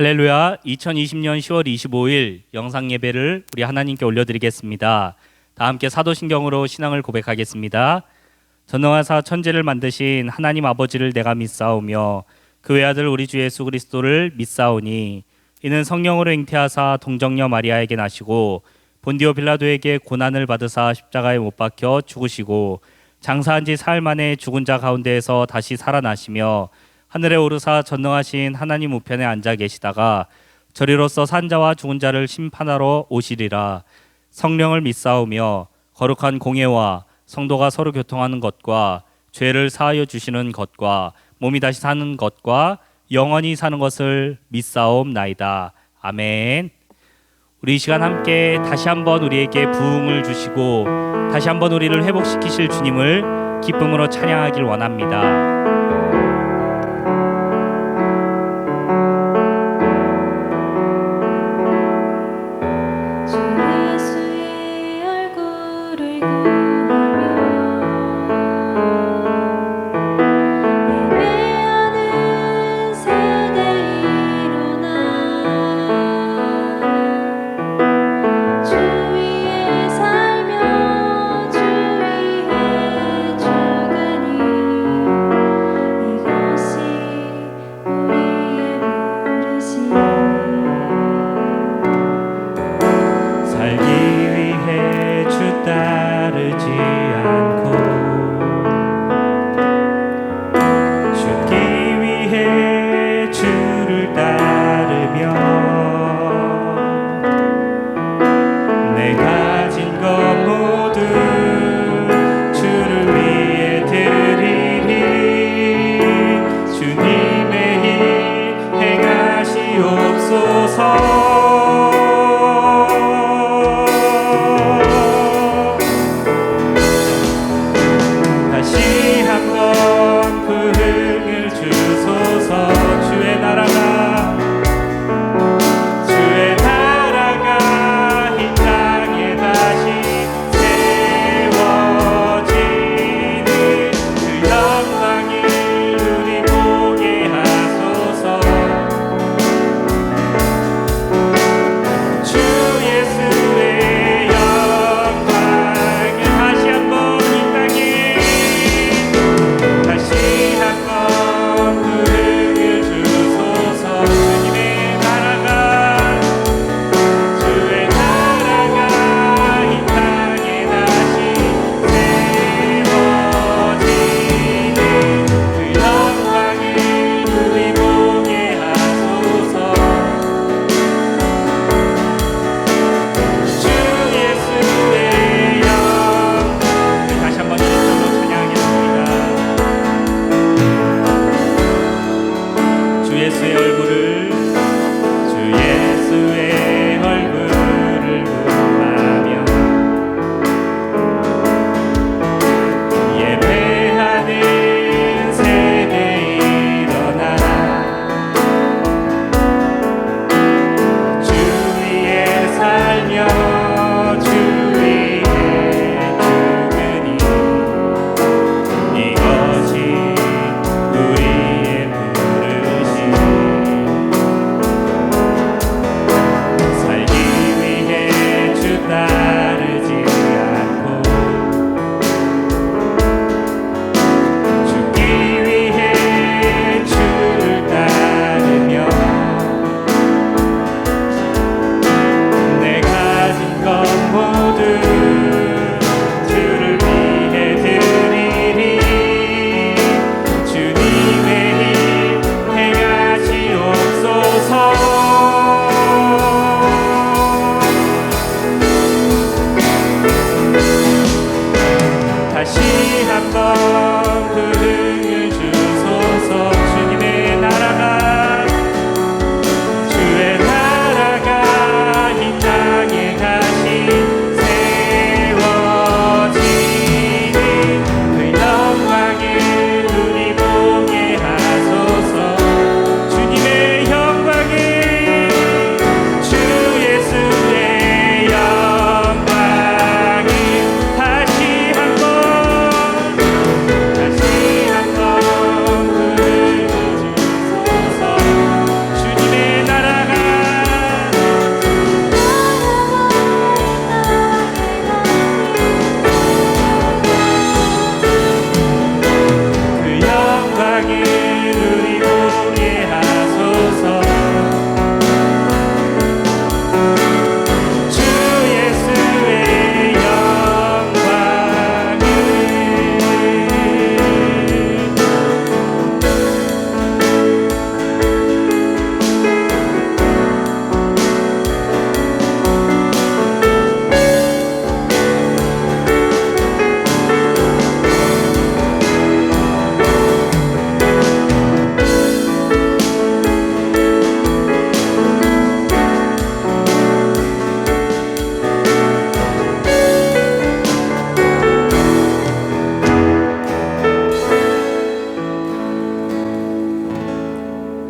할렐루야. 2020년 10월 25일 영상 예배를 우리 하나님께 올려드리겠습니다. 다 함께 사도신경으로 신앙을 고백하겠습니다. 전능하사 천지를 만드신 하나님 아버지를 내가 믿사오며 그 외아들 우리 주 예수 그리스도를 믿사오니 이는 성령으로 잉태하사 동정녀 마리아에게 나시고 본디오 빌라도에게 고난을 받으사 십자가에 못 박혀 죽으시고 장사한 지 사흘 만에 죽은 자 가운데에서 다시 살아나시며 하늘에 오르사 전능하신 하나님 우편에 앉아 계시다가 저리로서 산자와 죽은 자를 심판하러 오시리라. 성령을 믿사오며 거룩한 공예와 성도가 서로 교통하는 것과 죄를 사하여 주시는 것과 몸이 다시 사는 것과 영원히 사는 것을 믿사옵나이다. 아멘. 우리 이 시간 함께 다시 한번 우리에게 부흥을 주시고 다시 한번 우리를 회복시키실 주님을 기쁨으로 찬양하길 원합니다.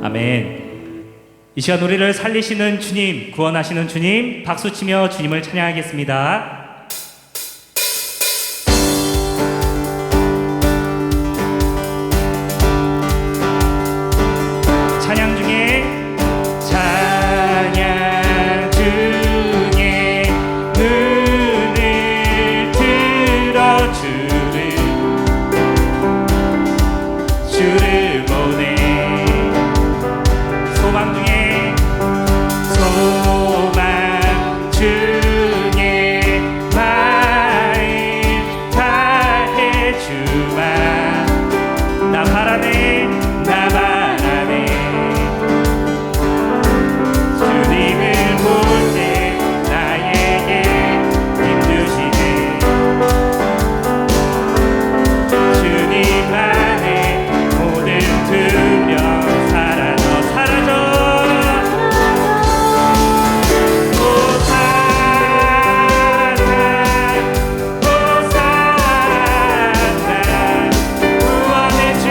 아멘. 이 시간 우리를 살리시는 주님, 구원하시는 주님, 박수치며 주님을 찬양하겠습니다. 찬양 중에 눈을 들어 주를 보내. 소망 중에 마음 다해 주마. 나 바라네 주님을 볼 때 나에게 힘주시네. 주님만의 모든 두려움 사라져 호산나 구원의 주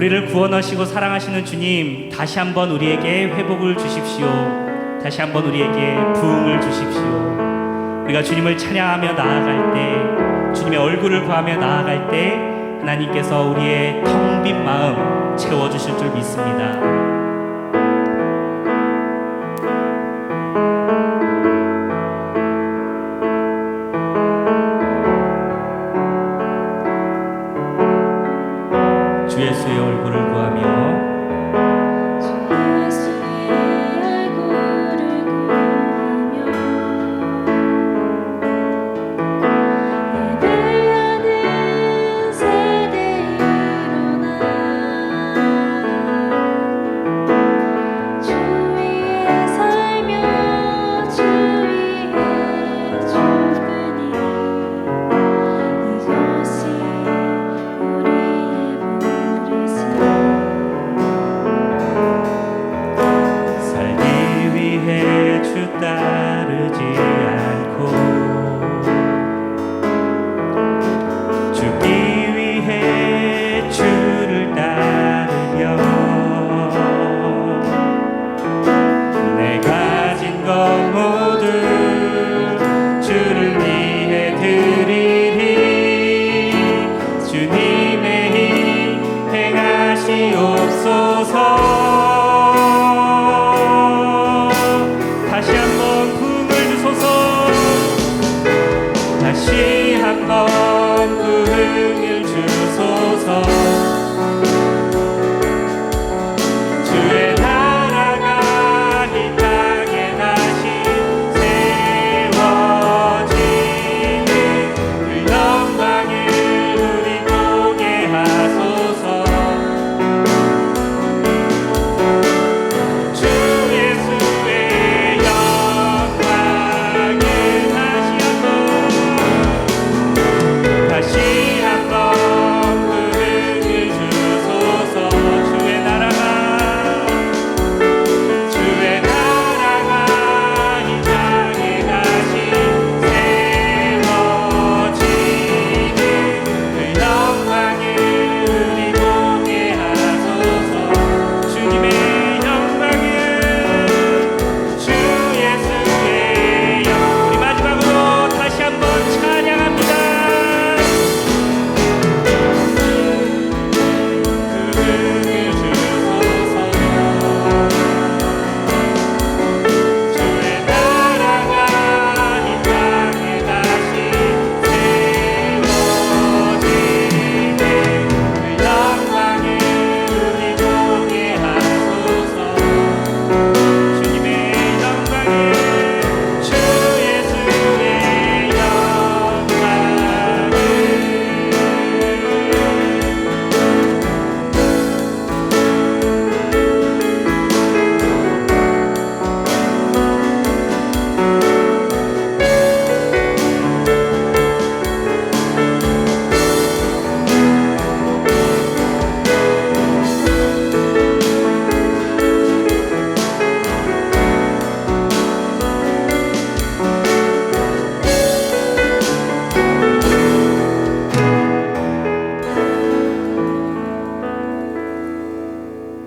우리를 구원하시고 사랑하시는 주님, 다시 한번 우리에게 회복을 주십시오. 다시 한번 우리에게 부흥을 주십시오. 우리가 주님을 찬양하며 나아갈 때, 주님의 얼굴을 구하며 나아갈 때 하나님께서 우리의 텅 빈 마음 채워주실 줄 믿습니다. 주 예수의 얼굴을 구하며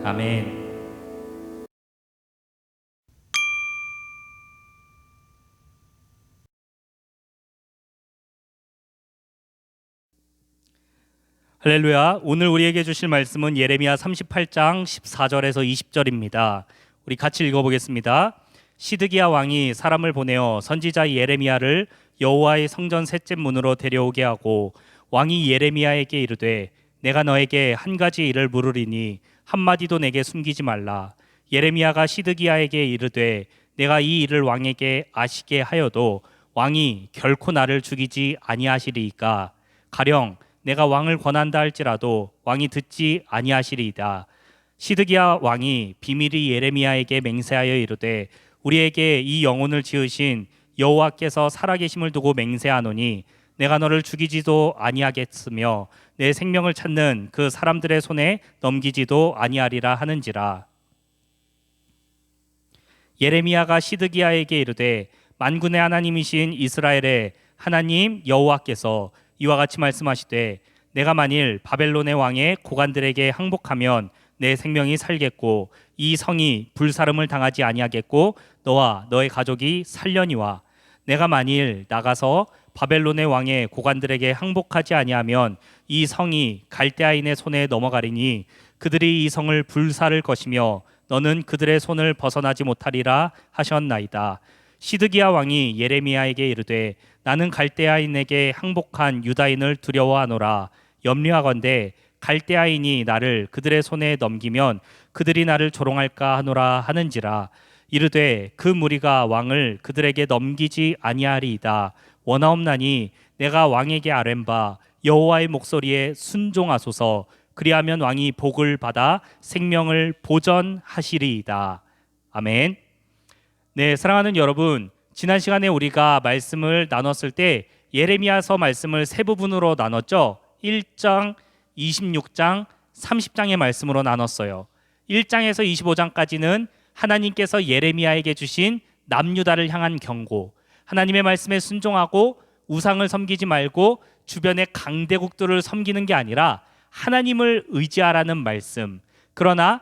아멘. 할렐루야. 오늘 우리에게 주실 말씀은 예레미야 38장 14절에서 20절입니다. 우리 같이 읽어보겠습니다. 시드기야 왕이 사람을 보내어 선지자 예레미야를 여호와의 성전 셋째 문으로 데려오게 하고 왕이 예레미야에게 이르되 내가 너에게 한 가지 일을 물으리니 한마디도 내게 숨기지 말라. 예레미야가 시드기야에게 이르되 내가 이 일을 왕에게 아시게 하여도 왕이 결코 나를 죽이지 아니하시리이까. 가령 내가 왕을 권한다 할지라도 왕이 듣지 아니하시리이다. 시드기야 왕이 비밀이 예레미야에게 맹세하여 이르되 우리에게 이 영혼을 지으신 여호와께서 살아계심을 두고 맹세하노니 내가 너를 죽이지도 아니하겠으며 내 생명을 찾는 그 사람들의 손에 넘기지도 아니하리라 하는지라. 예레미야가 시드기야에게 이르되 만군의 하나님이신 이스라엘의 하나님 여호와께서 이와 같이 말씀하시되 내가 만일 바벨론의 왕의 고관들에게 항복하면 내 생명이 살겠고 이 성이 불사름을 당하지 아니하겠고 너와 너의 가족이 살려니와 내가 만일 나가서 바벨론의 왕의 고관들에게 항복하지 아니하면 이 성이 갈대아인의 손에 넘어가리니 그들이 이 성을 불사를 것이며 너는 그들의 손을 벗어나지 못하리라 하셨나이다. 시드기야 왕이 예레미야에게 이르되 나는 갈대아인에게 항복한 유다인을 두려워하노라. 염려하건대 갈대아인이 나를 그들의 손에 넘기면 그들이 나를 조롱할까 하노라 하는지라. 이르되 그 무리가 왕을 그들에게 넘기지 아니하리이다. 원하옵나니 내가 왕에게 아뢰는 바 여호와의 목소리에 순종하소서. 그리하면 왕이 복을 받아 생명을 보전하시리이다. 아멘. 네, 사랑하는 여러분, 지난 시간에 우리가 말씀을 나눴을 때 예레미야서 말씀을 세 부분으로 나눴죠. 1장, 26장, 30장의 말씀으로 나눴어요. 1장에서 25장까지는 하나님께서 예레미야에게 주신 남유다를 향한 경고, 하나님의 말씀에 순종하고 우상을 섬기지 말고 주변의 강대국들을 섬기는 게 아니라 하나님을 의지하라는 말씀. 그러나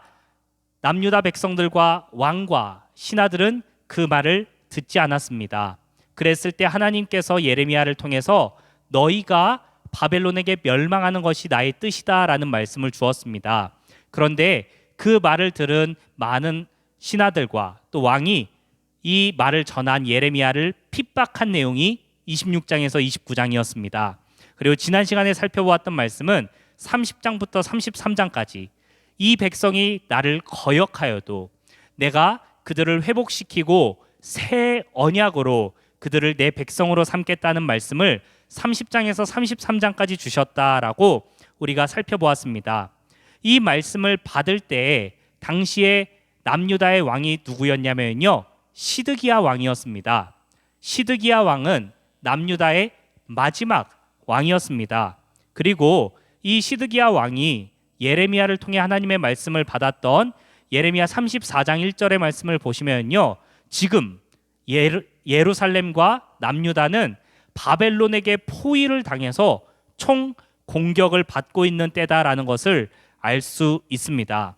남유다 백성들과 왕과 신하들은 그 말을 듣지 않았습니다. 그랬을 때 하나님께서 예레미야를 통해서 너희가 바벨론에게 멸망하는 것이 나의 뜻이다 라는 말씀을 주었습니다. 그런데 그 말을 들은 많은 신하들과 또 왕이 이 말을 전한 예레미야를 핍박한 내용이 26장에서 29장이었습니다. 그리고 지난 시간에 살펴보았던 말씀은 30장부터 33장까지 이 백성이 나를 거역하여도 내가 그들을 회복시키고 새 언약으로 그들을 내 백성으로 삼겠다는 말씀을 30장에서 33장까지 주셨다라고 우리가 살펴보았습니다. 이 말씀을 받을 때 당시에 남유다의 왕이 누구였냐면요, 시드기야 왕이었습니다. 시드기야 왕은 남유다의 마지막 왕이었습니다. 그리고 이 시드기야 왕이 예레미야를 통해 하나님의 말씀을 받았던 예레미야 34장 1절의 말씀을 보시면요, 지금 예루살렘과 남유다는 바벨론에게 포위를 당해서 총 공격을 받고 있는 때다라는 것을 알 수 있습니다.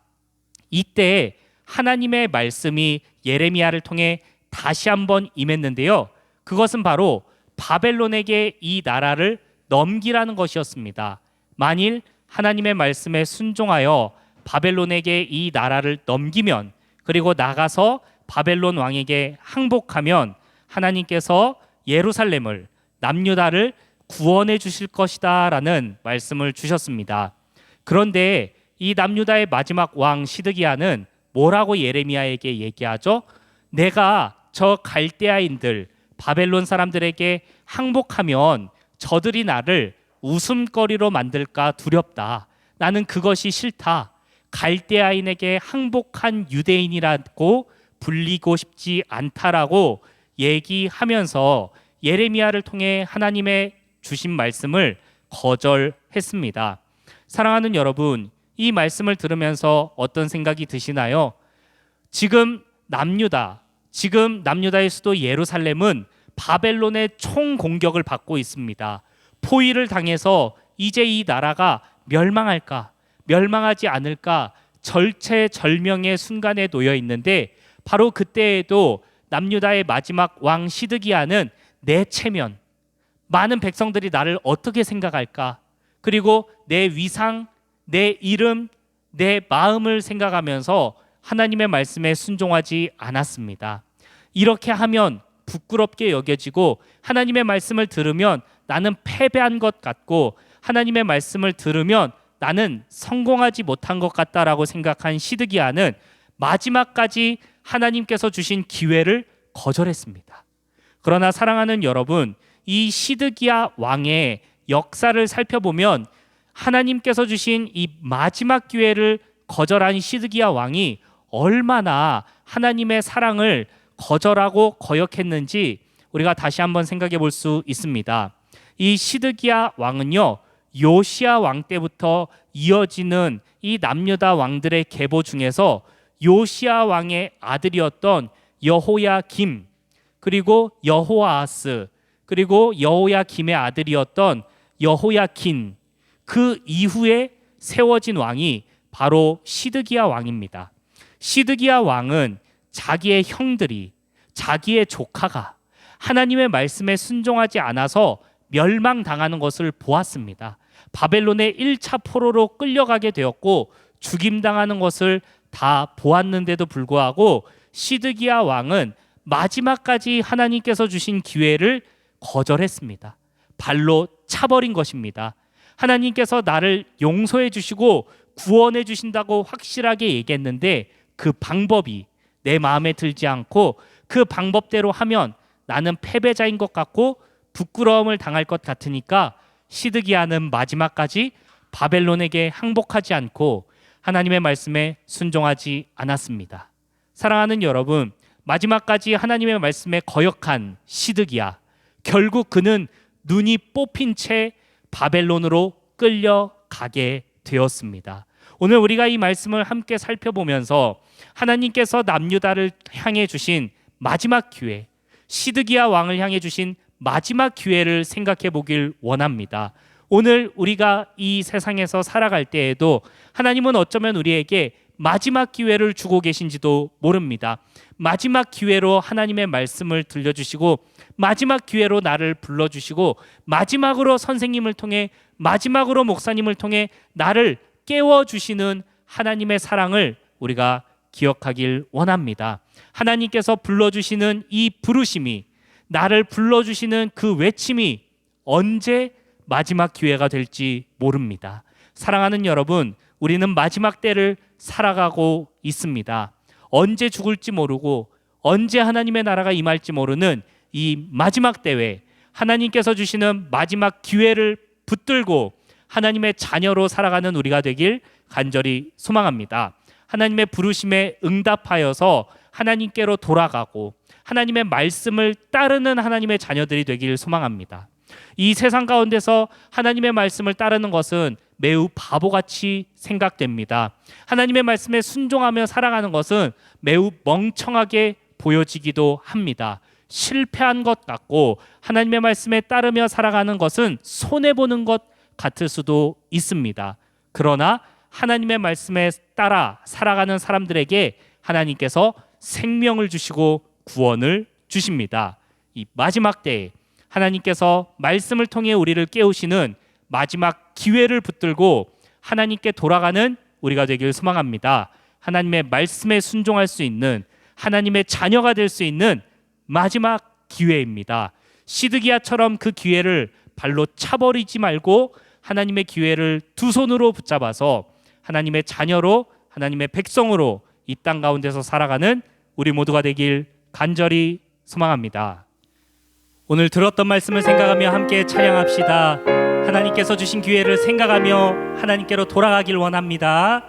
이때 하나님의 말씀이 예레미야를 통해 다시 한번 임했는데요, 그것은 바로 바벨론에게 이 나라를 넘기라는 것이었습니다. 만일 하나님의 말씀에 순종하여 바벨론에게 이 나라를 넘기면, 그리고 나가서 바벨론 왕에게 항복하면 하나님께서 예루살렘을, 남유다를 구원해 주실 것이다 라는 말씀을 주셨습니다. 그런데 이 남유다의 마지막 왕 시드기야는 뭐라고 예레미야에게 얘기하죠? 내가 저 갈대아인들, 바벨론 사람들에게 항복하면 저들이 나를 웃음거리로 만들까 두렵다. 나는 그것이 싫다. 갈대아인에게 항복한 유대인이라고 불리고 싶지 않다라고 얘기하면서 예레미야를 통해 하나님의 주신 말씀을 거절했습니다. 사랑하는 여러분, 이 말씀을 들으면서 어떤 생각이 드시나요? 지금 남유다의 수도 예루살렘은 바벨론의 총 공격을 받고 있습니다. 포위를 당해서 이제 이 나라가 멸망할까, 멸망하지 않을까 절체절명의 순간에 놓여 있는데, 바로 그때에도 남유다의 마지막 왕 시드기야는 내 체면, 많은 백성들이 나를 어떻게 생각할까, 그리고 내 위상, 내 이름, 내 마음을 생각하면서 하나님의 말씀에 순종하지 않았습니다. 이렇게 하면 부끄럽게 여겨지고, 하나님의 말씀을 들으면 나는 패배한 것 같고, 하나님의 말씀을 들으면 나는 성공하지 못한 것 같다라고 생각한 시드기야는 마지막까지 하나님께서 주신 기회를 거절했습니다. 그러나 사랑하는 여러분, 이 시드기야 왕의 역사를 살펴보면 하나님께서 주신 이 마지막 기회를 거절한 시드기야 왕이 얼마나 하나님의 사랑을 거절하고 거역했는지 우리가 다시 한번 생각해 볼 수 있습니다. 이 시드기야 왕은요, 요시야 왕 때부터 이어지는 이 남유다 왕들의 계보 중에서 요시야 왕의 아들이었던 여호야김, 그리고 여호아하스, 그리고 여호야김의 아들이었던 여호야킨, 그 이후에 세워진 왕이 바로 시드기야 왕입니다. 시드기야 왕은 자기의 형들이, 자기의 조카가 하나님의 말씀에 순종하지 않아서 멸망당하는 것을 보았습니다. 바벨론의 1차 포로로 끌려가게 되었고 죽임당하는 것을 다 보았는데도 불구하고 시드기야 왕은 마지막까지 하나님께서 주신 기회를 거절했습니다. 발로 차버린 것입니다. 하나님께서 나를 용서해 주시고 구원해 주신다고 확실하게 얘기했는데 그 방법이 내 마음에 들지 않고 그 방법대로 하면 나는 패배자인 것 같고 부끄러움을 당할 것 같으니까 시드기야는 마지막까지 바벨론에게 항복하지 않고 하나님의 말씀에 순종하지 않았습니다. 사랑하는 여러분, 마지막까지 하나님의 말씀에 거역한 시드기야, 결국 그는 눈이 뽑힌 채 바벨론으로 끌려가게 되었습니다. 오늘 우리가 이 말씀을 함께 살펴보면서 하나님께서 남유다를 향해 주신 마지막 기회, 시드기야 왕을 향해 주신 마지막 기회를 생각해 보길 원합니다. 오늘 우리가 이 세상에서 살아갈 때에도 하나님은 어쩌면 우리에게 마지막 기회를 주고 계신지도 모릅니다. 마지막 기회로 하나님의 말씀을 들려주시고 마지막 기회로 나를 불러주시고 마지막으로 선생님을 통해, 마지막으로 목사님을 통해 나를 깨워주시는 하나님의 사랑을 우리가 기억하길 원합니다. 하나님께서 불러주시는 이 부르심이, 나를 불러주시는 그 외침이 언제 마지막 기회가 될지 모릅니다. 사랑하는 여러분, 우리는 마지막 때를 살아가고 있습니다. 언제 죽을지 모르고 언제 하나님의 나라가 임할지 모르는 이 마지막 때에 하나님께서 주시는 마지막 기회를 붙들고 하나님의 자녀로 살아가는 우리가 되길 간절히 소망합니다. 하나님의 부르심에 응답하여서 하나님께로 돌아가고 하나님의 말씀을 따르는 하나님의 자녀들이 되길 소망합니다. 이 세상 가운데서 하나님의 말씀을 따르는 것은 매우 바보같이 생각됩니다. 하나님의 말씀에 순종하며 살아가는 것은 매우 멍청하게 보여지기도 합니다. 실패한 것 같고 하나님의 말씀에 따르며 살아가는 것은 손해보는 것 같을 수도 있습니다. 그러나 하나님의 말씀에 따라 살아가는 사람들에게 하나님께서 생명을 주시고 구원을 주십니다. 이 마지막 때에 하나님께서 말씀을 통해 우리를 깨우시는 마지막 기회를 붙들고 하나님께 돌아가는 우리가 되길 소망합니다. 하나님의 말씀에 순종할 수 있는, 하나님의 자녀가 될 수 있는 마지막 기회입니다. 시드기야처럼 그 기회를 발로 차버리지 말고 하나님의 기회를 두 손으로 붙잡아서 하나님의 자녀로, 하나님의 백성으로 이 땅 가운데서 살아가는 우리 모두가 되길 간절히 소망합니다. 오늘 들었던 말씀을 생각하며 함께 찬양합시다. 하나님께서 주신 기회를 생각하며 하나님께로 돌아가길 원합니다.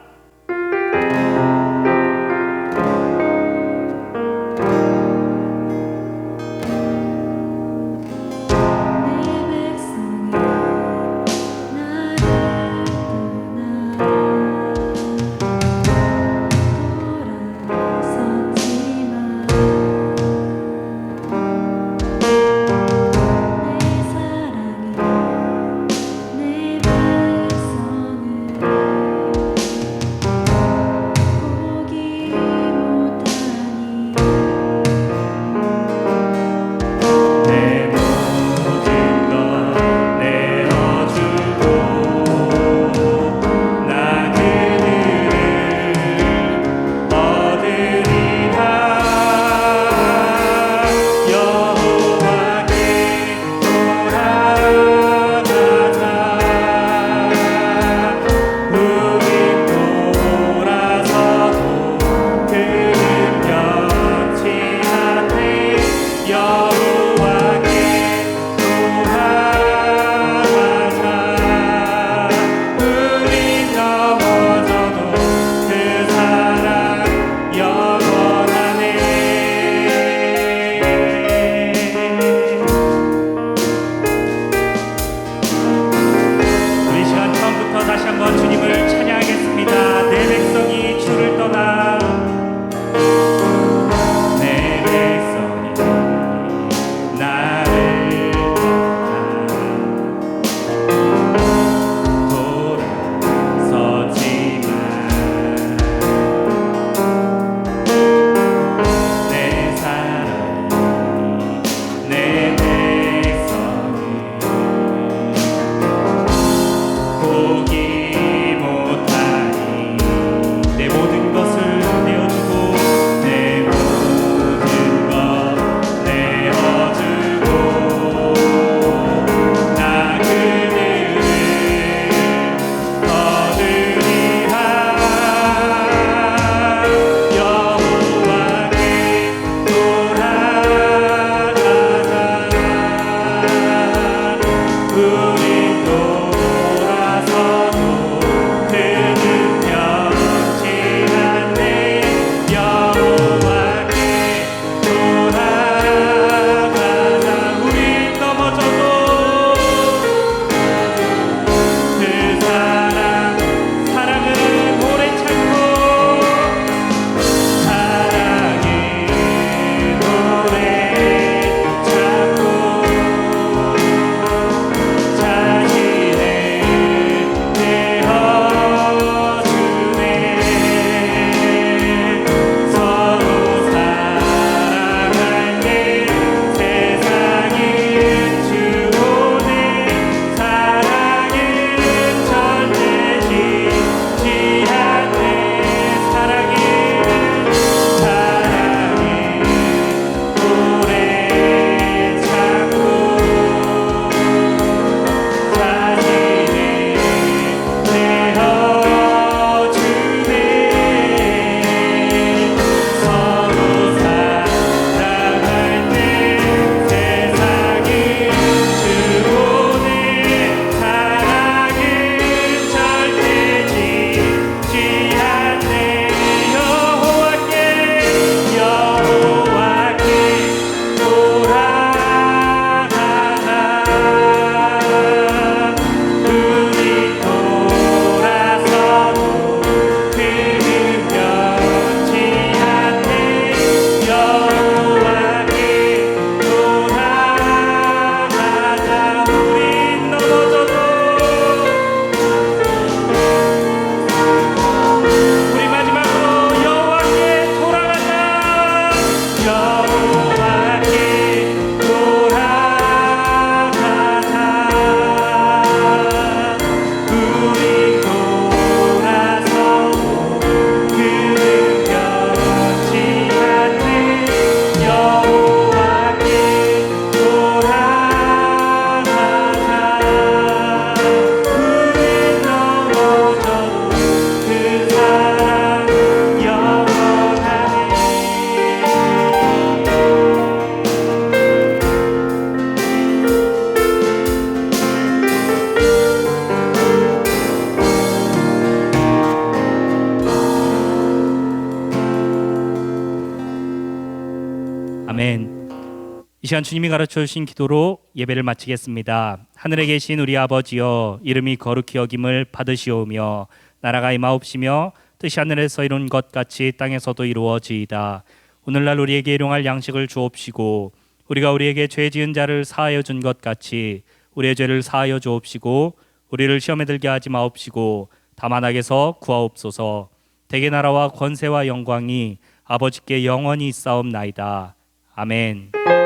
시간 주님이 가르쳐 주신 기도로 예배를 마치겠습니다. 하늘에 계신 우리 아버지여, 이름이 거룩히 여김을 받으시오며 나라가 임하옵시며 뜻이 하늘에서 이룬 것 같이 땅에서도 이루어지이다. 오늘날 우리에게 일용할 양식을 주옵시고 우리가 우리에게 죄 지은 자를 사하여 준 것 같이 우리의 죄를 사하여 주옵시고 우리를 시험에 들게 하지 마옵시고 다만 악에서 구하옵소서. 대개 나라와 권세와 영광이 아버지께 영원히 있사옵나이다. 아멘.